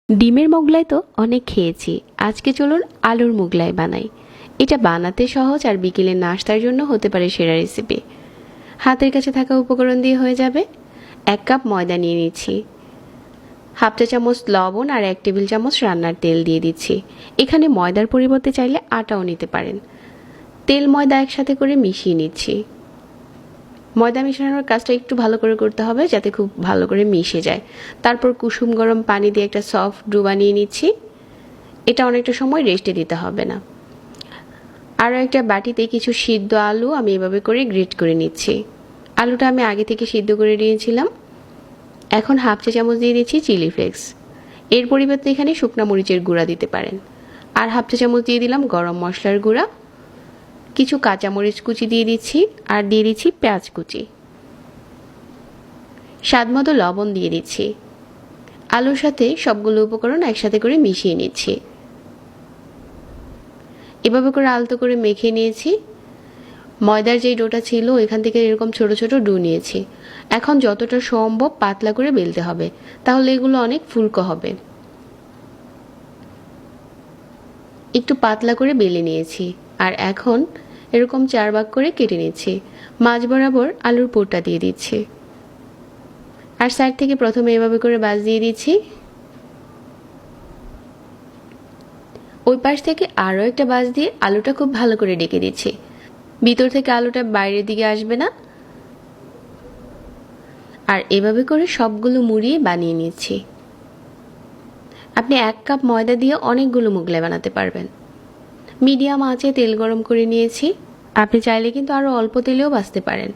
ডিমের মোগলাই তো অনেক খেয়েছি, আজকে চলুন আলুর মোগলাই বানাই। এটা বানাতে সহজ আর বিকেলের নাস্তার জন্য হতে পারে সেরা রেসিপি। হাতের কাছে থাকা উপকরণ দিয়ে হয়ে যাবে। 1 কাপ ময়দা নিয়ে নিচ্ছি, হাফ চা চামচ লবণ আর 1 টেবিল চামচ রান্নার তেল দিয়ে দিচ্ছি। এখানে ময়দার পরিবর্তে চাইলে আটাও নিতে পারেন। তেল ময়দা একসাথে করে মিশিয়ে নিচ্ছি। ময়দা মেশানোর কাজটা একটু ভালো করে করতে হবে যাতে খুব ভালো করে মিশে যায়। তারপর কুসুম গরম পানি দিয়ে একটা সফট ডো বানিয়ে নিচ্ছি। এটা অনেকটা সময় রেস্টে দিতে হবে না। আরও একটা বাটিতে কিছু সিদ্ধ আলু আমি এভাবে করে গ্রেট করে নিচ্ছি। আলুটা আমি আগে থেকে সিদ্ধ করে নিয়েছিলাম। এখন হাফ চা চামচ দিয়ে দিচ্ছি চিলি ফ্লেক্স। এর পরিবর্তে এখানে শুকনা মরিচের গুঁড়া দিতে পারেন। আর হাফ চা চামচ দিয়ে দিলাম গরম মশলার গুঁড়া। কিছু কাঁচামরিচ কুচি দিয়ে দিচ্ছি আর দিয়ে দিচ্ছি পেঁয়াজ কুচি। স্বাদ মতো লবণ দিয়ে দিচ্ছি। আলুর সাথে সবগুলো উপকরণ একসাথে করে মিশিয়ে নিচ্ছি। এভাবে করে আলতো করে মেখে নিয়েছি। ময়দার যেই ডোটা ছিল এখান থেকে এরকম ছোট ছোট ডো নিয়েছি। এখন যতটা সম্ভব পাতলা করে বেলতে হবে, তাহলে এগুলো অনেক ফুলকো হবে। একটু পাতলা করে বেলে নিয়েছি আর এখন এরকম 4 ভাগ করে কেটে নিচ্ছি। মাঝ বরাবর আলুর পুরটা দিয়ে দিচ্ছি আর সাইড থেকে প্রথমে এভাবে করে বাজ দিয়ে দিচ্ছি। ওই পাশ থেকে আরও একটা বাজ দিয়ে আলুটা খুব ভালো করে ডেকে দিচ্ছি। ভিতর থেকে আলুটা বাইরের দিকে আসবে না। আর এভাবে করে সবগুলো মুড়িয়ে বানিয়ে নিচ্ছি। আপনি 1 কাপ ময়দা দিয়ে অনেকগুলো মোগলাই বানাতে পারবেন। মিডিয়াম আঁচে তেল গরম করে নিয়েছি। আপনি চাইলে কিন্তু আরও অল্প তেলেও ভাজতে পারেন,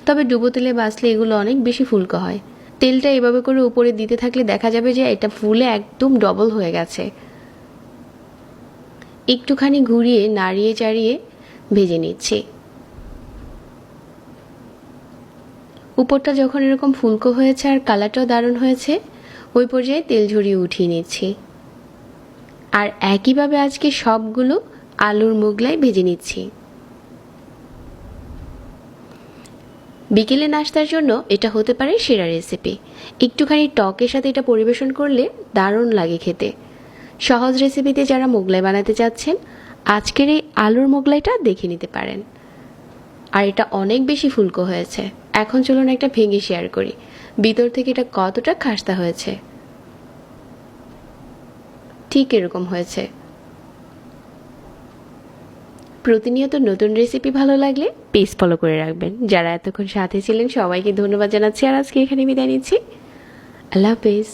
তবে ডুবো তেলে ভাজলে এগুলো অনেক বেশি ফুলকো হয়। তেলটা এভাবে করে উপরে দিতে থাকলে দেখা যাবে যে এটা ফুলে একদম ডবল হয়ে গেছে। একটুখানি ঘুরিয়ে নাড়িয়ে চাড়িয়ে ভেজে নিচ্ছি। উপরটা যখন এরকম ফুলকো হয়েছে আর কালারটাও দারুণ হয়েছে, ওই পর্যায়ে তেল ঝরিয়ে উঠিয়ে নিচ্ছি। আর একইভাবে আজকে সবগুলো আলুর মোগলাই ভেজে নিচ্ছি। বিকেলে নাস্তার জন্য এটা হতে পারে সেরা রেসিপি। একটুখানি টকের সাথে এটা পরিবেশন করলে দারুণ লাগে খেতে। সহজ রেসিপিতে যারা মোগলাই বানাতে চাচ্ছেন, আজকের এই আলুর মোগলাইটা দেখে নিতে পারেন। আর এটা অনেক বেশি ফুলকো হয়েছে। এখন চলুন একটা ভেঙে শেয়ার করি ভিতর থেকে এটা কতটা খাস্তা হয়েছে। ঠিক এরকম হয়েছে। প্রতিনিয়ত নতুন রেসিপি ভালো লাগলে পেজ ফলো করে রাখবেন। যারা এতক্ষণ সাথে ছিলেন সবাইকে ধন্যবাদ জানাচ্ছি আর আজকে এখানে বিদায় নিচ্ছি। আল্লাহ হাফেজ।